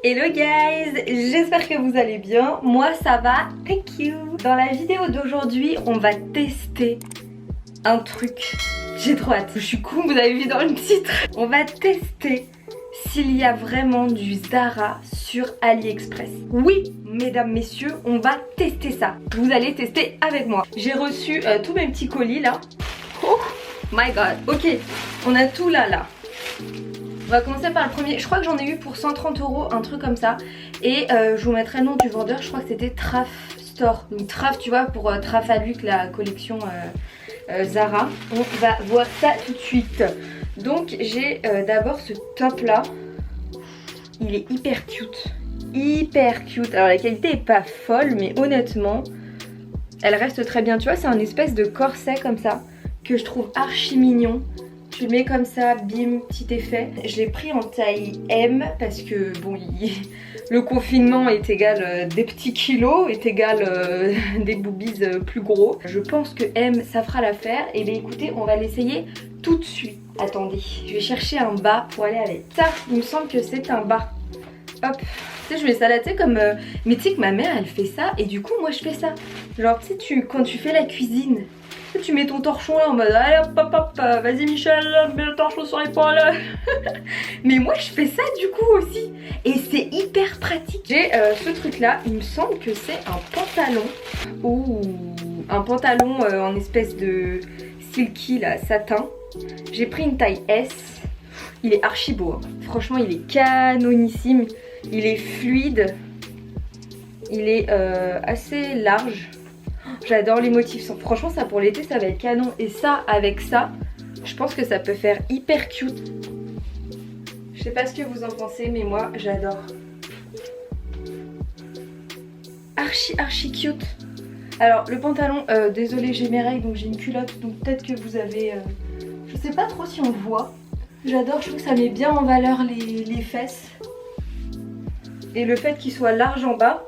Hello guys, j'espère que vous allez bien, moi ça va, thank you. Dans la vidéo d'aujourd'hui, on va tester un truc, j'ai trop hâte, je suis con, vous avez vu dans le titre. On va tester s'il y a vraiment du Zara sur AliExpress. Oui, mesdames, messieurs, on va tester ça. Vous allez tester avec moi. J'ai reçu tous mes petits colis là. Oh my god, ok, on a tout là. On va commencer par le premier, je crois que j'en ai eu pour 130 €, un truc comme ça. Et je vous mettrai le nom du vendeur, je crois que c'était Traf Store. Donc Traf, tu vois, pour Trafaluc, la collection Zara. On va voir ça tout de suite. Donc j'ai d'abord ce top là. Il est hyper cute. Hyper cute. Alors la qualité est pas folle, mais honnêtement, elle reste très bien. Tu vois, c'est un espèce de corset comme ça, que je trouve archi mignon. Tu le mets comme ça, bim, petit effet. Je l'ai pris en taille M parce que bon, le confinement est égal des petits kilos, est égal des boobies plus gros. Je pense que M, ça fera l'affaire. Et bien écoutez, on va l'essayer tout de suite. Attendez, je vais chercher un bas pour aller avec. Ça, il me semble que c'est un bas. Hop, tu sais, je mets ça là, tu sais, comme... mais tu sais que ma mère, elle fait ça et du coup, moi, je fais ça. Genre, tu sais, quand tu fais la cuisine... Tu mets ton torchon là en mode allez hop hop, vas-y Michel, mets le torchon sur l'épaule. Mais moi je fais ça du coup aussi. Et c'est hyper pratique. J'ai ce truc là, il me semble que c'est un pantalon. Ouh, un pantalon en espèce de silky là, satin. J'ai pris une taille S. Il est archi beau, hein. Franchement il est canonissime. Il est fluide. Il est assez large. J'adore les motifs, franchement ça pour l'été ça va être canon. Et ça avec ça, je pense que ça peut faire hyper cute. Je sais pas ce que vous en pensez mais moi j'adore. Archi cute. Alors le pantalon, désolé j'ai mes règles donc j'ai une culotte. Donc peut-être que vous avez, je sais pas trop si on le voit. J'adore, je trouve que ça met bien en valeur les fesses. Et le fait qu'il soit large en bas,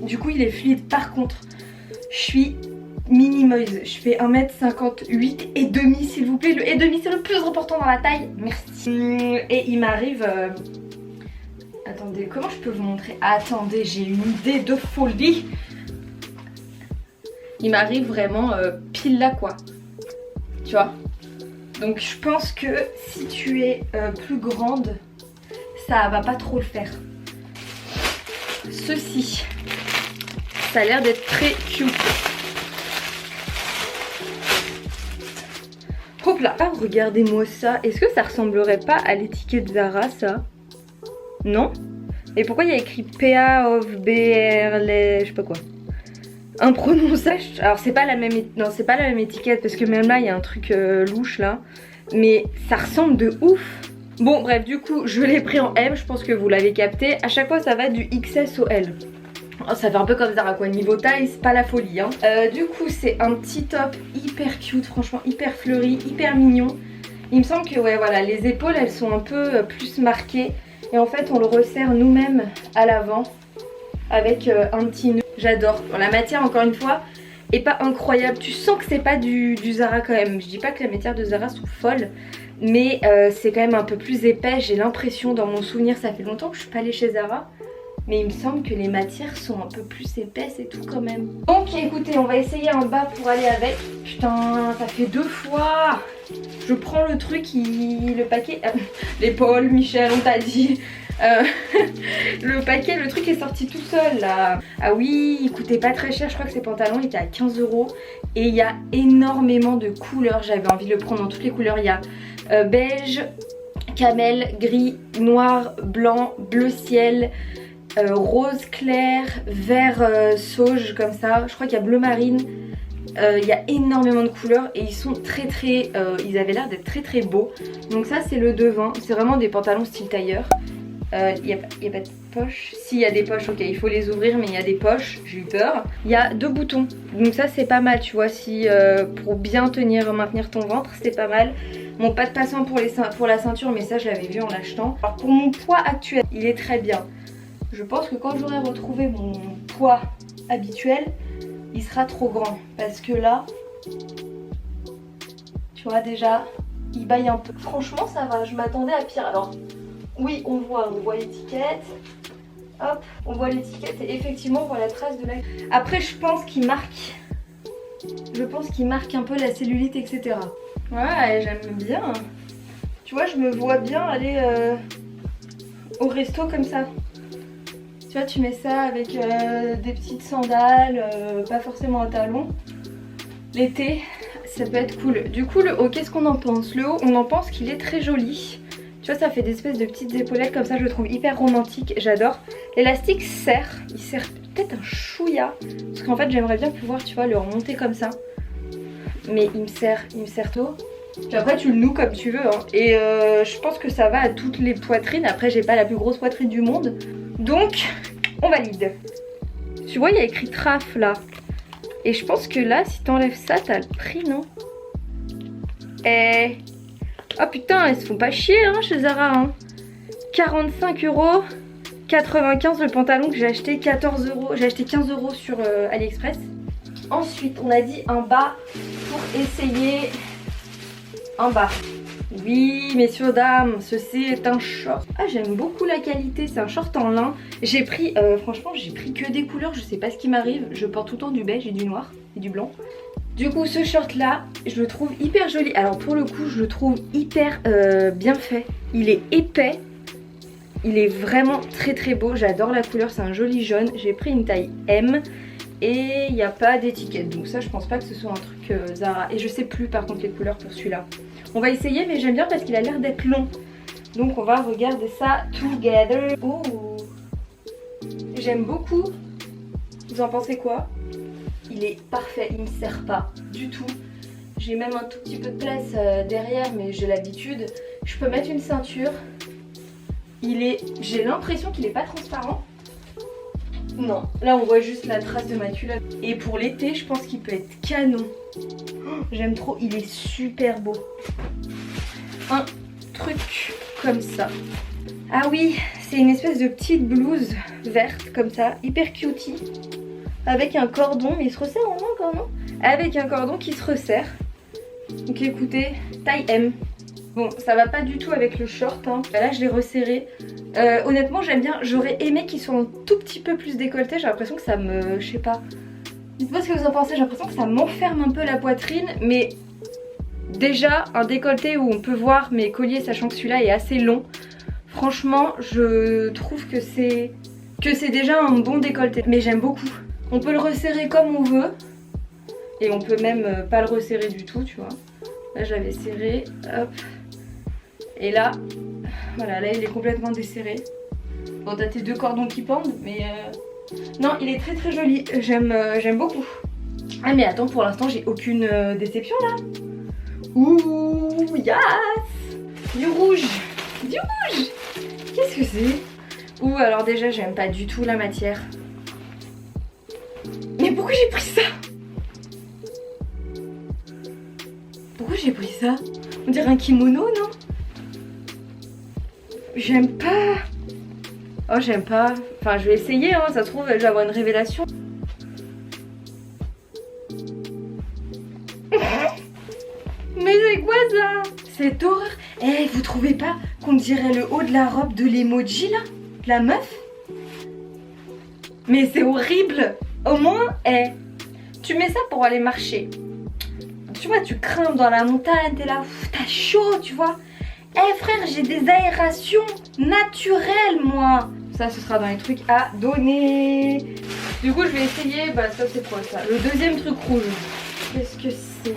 du coup il est fluide. Par contre, je suis minimoise, je fais 1m58 et demi s'il vous plaît. Le et demi c'est le plus important dans la taille, merci. Et il m'arrive... Attendez, comment je peux vous montrer? Attendez, j'ai une idée de folie. Il m'arrive vraiment pile là quoi. Tu vois? Donc je pense que si tu es plus grande, ça va pas trop le faire. Ceci... Ça a l'air d'être très cute. Hop là. Ah, regardez-moi ça. Est-ce que ça ressemblerait pas à l'étiquette Zara, ça? Non? Et pourquoi il y a écrit PA of BR, je sais pas quoi. Imprononçable. Alors c'est pas la même, non, c'est pas la même étiquette parce que même là il y a un truc louche là. Mais ça ressemble de ouf. Bon bref, du coup je l'ai pris en M. Je pense que vous l'avez capté. À chaque fois ça va du XS au L. Oh, ça fait un peu comme Zara quoi, niveau taille c'est pas la folie hein. Du coup c'est un petit top hyper cute, franchement hyper fleuri, hyper mignon. Il me semble que ouais voilà, les épaules elles sont un peu plus marquées. Et en fait on le resserre nous-mêmes à l'avant avec un petit nœud. J'adore, la matière encore une fois est pas incroyable. Tu sens que c'est pas du Zara quand même. Je dis pas que la matière de Zara sont folles, mais c'est quand même un peu plus épais. J'ai l'impression, dans mon souvenir, ça fait longtemps que je suis pas allée chez Zara, mais il me semble que les matières sont un peu plus épaisses et tout quand même. Donc écoutez, on va essayer un bas pour aller avec. Putain, ça fait 2 fois. Je prends le truc, le paquet... l'épaule, Michel, on t'a dit. Le paquet, le truc est sorti tout seul là. Ah oui, il coûtait pas très cher, je crois que ces pantalons étaient à 15 €. Et il y a énormément de couleurs, j'avais envie de le prendre dans toutes les couleurs. Il y a beige, camel, gris, noir, blanc, bleu ciel... rose clair, vert sauge comme ça, je crois qu'il y a bleu marine, il y a énormément de couleurs et ils sont ils avaient l'air d'être très beaux. Donc ça c'est le devant, c'est vraiment des pantalons style tailleur. Il n'y a pas de poche, si il y a des poches, ok il faut les ouvrir mais il y a des poches, j'ai eu peur. Il y a 2 boutons, donc ça c'est pas mal tu vois, si pour bien maintenir ton ventre c'est pas mal. Bon pas de passant pour la ceinture mais ça je l'avais vu en l'achetant. Alors pour mon poids actuel il est très bien. Je pense que quand j'aurai retrouvé mon poids habituel, il sera trop grand. Parce que là, tu vois déjà, il baille un peu. Franchement ça va, je m'attendais à pire. Alors oui on voit l'étiquette. Hop, on voit l'étiquette et effectivement on voit la trace de la... Après je pense qu'il marque... un peu la cellulite, etc. Ouais, j'aime bien. Tu vois, je me vois bien aller au resto comme ça. Tu vois, tu mets ça avec des petites sandales, pas forcément un talon. L'été, ça peut être cool. Du coup, le haut, qu'est-ce qu'on en pense? Le haut, on en pense qu'il est très joli. Tu vois, ça fait des espèces de petites épaulettes comme ça, je le trouve hyper romantique, j'adore. L'élastique serre, il serre peut-être un chouïa. Parce qu'en fait, j'aimerais bien pouvoir, tu vois, le remonter comme ça. Mais il me serre tôt. Puis après, tu le noues comme tu veux. Hein. Et je pense que ça va à toutes les poitrines. Après, j'ai pas la plus grosse poitrine du monde. Donc, on valide. Tu vois, il y a écrit traf là. Et je pense que là, si t'enlèves ça, t'as le prix, non? Eh... Oh putain, ils se font pas chier hein, chez Zara. Hein. 45,95 € le pantalon que j'ai acheté 14 €. J'ai acheté 15 € sur AliExpress. Ensuite, on a dit un bas pour essayer un bas. Oui, messieurs, dames, ceci est un short. Ah, j'aime beaucoup la qualité, c'est un short en lin. J'ai pris, franchement, j'ai pris que des couleurs, je sais pas ce qui m'arrive. Je porte tout le temps du beige et du noir et du blanc. Du coup, ce short là, je le trouve hyper joli. Alors pour le coup, je le trouve hyper bien fait. Il est épais. Il est vraiment très très beau. J'adore la couleur, c'est un joli jaune. J'ai pris une taille M. Et il n'y a pas d'étiquette. Donc ça, je pense pas que ce soit un truc Zara. Et je sais plus par contre les couleurs pour celui-là. On va essayer, mais j'aime bien parce qu'il a l'air d'être long. Donc on va regarder ça together. Oh, j'aime beaucoup. Vous en pensez quoi? Il est parfait, il me serre pas du tout. J'ai même un tout petit peu de place derrière, mais j'ai l'habitude. Je peux mettre une ceinture. J'ai l'impression qu'il est pas transparent. Non, là on voit juste la trace de ma culotte. Et pour l'été, je pense qu'il peut être canon. Oh, j'aime trop, il est super beau. Un truc comme ça. Ah oui, c'est une espèce de petite blouse verte comme ça, hyper cutie. Avec un cordon, mais il se resserre en main encore, non? Avec un cordon qui se resserre. Donc écoutez, taille M. Bon, ça va pas du tout avec le short, hein. Là je l'ai resserré. Honnêtement j'aime bien, j'aurais aimé qu'il soit un tout petit peu plus décolleté. J'ai l'impression que ça me... je sais pas. Dites-moi ce que vous en pensez, j'ai l'impression que ça m'enferme un peu la poitrine. Mais déjà un décolleté où on peut voir mes colliers, sachant que celui-là est assez long. Franchement je trouve que c'est déjà un bon décolleté. Mais j'aime beaucoup. On peut le resserrer comme on veut. Et on peut même pas le resserrer du tout, tu vois. Là j'avais serré, hop. Et là, voilà, là il est complètement desserré. Bon, t'as tes deux cordons qui pendent, mais non, il est très très joli. J'aime beaucoup. Ah mais attends, pour l'instant j'ai aucune déception là. Ouh, yes. Du rouge. Du rouge. Qu'est-ce que c'est? Ouh, alors déjà j'aime pas du tout la matière. Mais pourquoi j'ai pris ça? Pourquoi j'ai pris ça? On dirait un kimono, non? J'aime pas. Oh, j'aime pas. Enfin, je vais essayer, hein. Ça se trouve, je vais avoir une révélation. Mais c'est quoi ça? Cette horreur. Eh, vous trouvez pas qu'on dirait le haut de la robe de l'emoji, là? De la meuf? Mais c'est horrible. Au moins, eh, tu mets ça pour aller marcher. Tu vois, tu crains dans la montagne, t'es là, t'as chaud, tu vois. Eh frère, j'ai des aérations naturelles, moi. Ça, ce sera dans les trucs à donner. Du coup, je vais essayer, bah ça c'est quoi ça? Le deuxième truc rouge. Qu'est-ce que c'est?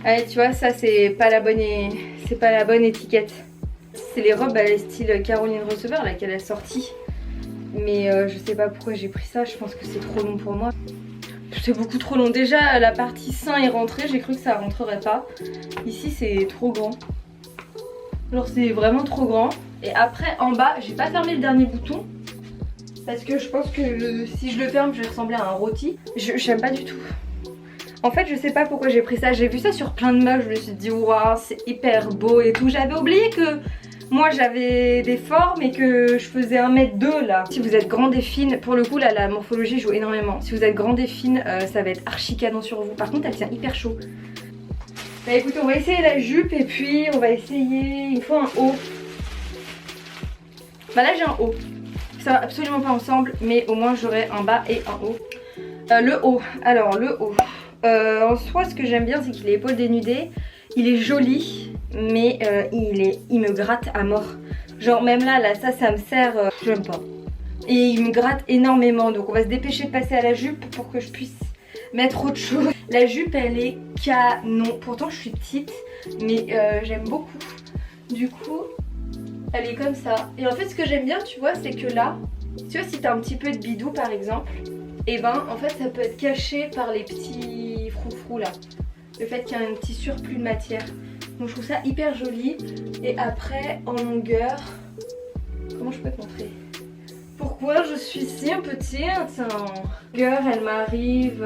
Allez, tu vois, ça c'est pas la bonne étiquette. C'est les robes style Caroline Receveur, là, qu'elle a sorti. Mais je sais pas pourquoi j'ai pris ça, je pense que c'est trop long pour moi. C'est beaucoup trop long. Déjà la partie sein est rentrée, j'ai cru que ça rentrerait pas. Ici c'est trop grand. Genre c'est vraiment trop grand. Et après en bas, j'ai pas fermé le dernier bouton. Parce que je pense que si je le ferme, je vais ressembler à un rôti. J'aime pas du tout. En fait je sais pas pourquoi j'ai pris ça. J'ai vu ça sur plein de meufs, je me suis dit waouh c'est hyper beau et tout. J'avais oublié que moi j'avais des formes et que je faisais 1m2 là. Si vous êtes grande et fine, pour le coup là la morphologie joue énormément. Si vous êtes grande et fine, ça va être archi canon sur vous. Par contre elle tient hyper chaud. Bah écoutez, on va essayer la jupe et puis on va essayer, il me faut un haut. Bah là j'ai un haut. Ça va absolument pas ensemble, mais au moins j'aurai un bas et un haut. Le haut, alors le haut. En soi ce que j'aime bien c'est qu'il est épaule dénudée. Il est joli, mais il me gratte à mort. Genre même là ça me sert, j'aime pas. Et il me gratte énormément, donc on va se dépêcher de passer à la jupe pour que je puisse mettre autre chose. La jupe elle est canon, pourtant je suis petite, mais j'aime beaucoup. Du coup elle est comme ça. Et en fait ce que j'aime bien tu vois c'est que là, tu vois si t'as un petit peu de bidou par exemple, et ben en fait ça peut être caché par les petits froufrous là. Le fait qu'il y a un petit surplus de matière. Donc je trouve ça hyper joli. Et après en longueur, comment je peux te montrer? Pourquoi je suis si petite? Longueur elle m'arrive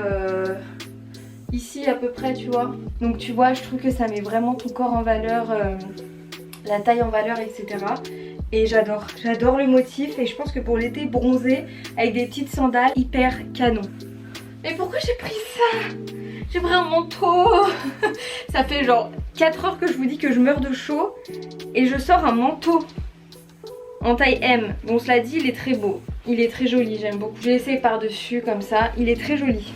ici à peu près tu vois. Donc tu vois je trouve que ça met vraiment ton corps en valeur, la taille en valeur etc. Et j'adore le motif et je pense que pour l'été bronzé avec des petites sandales hyper canon. Mais pourquoi j'ai pris ça? J'ai pris un manteau. Ça fait genre 4 heures que je vous dis que je meurs de chaud et je sors un manteau en taille M. Bon cela dit il est très beau, il est très joli, j'aime beaucoup. Je l'ai essayé par dessus comme ça, il est très joli.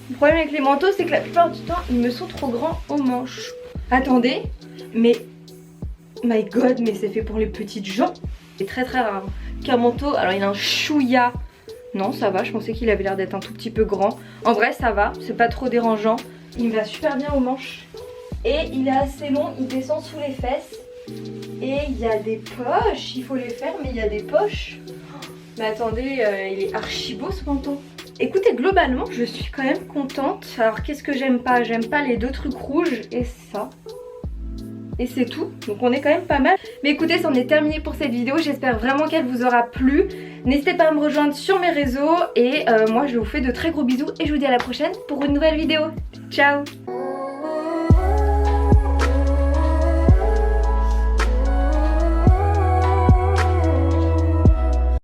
Le problème avec les manteaux c'est que la plupart du temps ils me sont trop grands aux manches. Attendez, mais my god, mais c'est fait pour les petites gens. C'est très rare qu'un manteau, alors il a un chouïa. Non ça va, je pensais qu'il avait l'air d'être un tout petit peu grand. En vrai ça va, c'est pas trop dérangeant. Il me va super bien aux manches. Et il est assez long, il descend sous les fesses. Et il y a des poches, il faut les faire mais il y a des poches. Mais attendez, il est archi beau ce manteau. Écoutez, globalement je suis quand même contente. Alors qu'est-ce que j'aime pas? J'aime pas les deux trucs rouges et ça. Et c'est tout, donc on est quand même pas mal. Mais écoutez, c'en est terminé pour cette vidéo. J'espère vraiment qu'elle vous aura plu. N'hésitez pas à me rejoindre sur mes réseaux. Et moi je vous fais de très gros bisous. Et je vous dis à la prochaine pour une nouvelle vidéo. Ciao!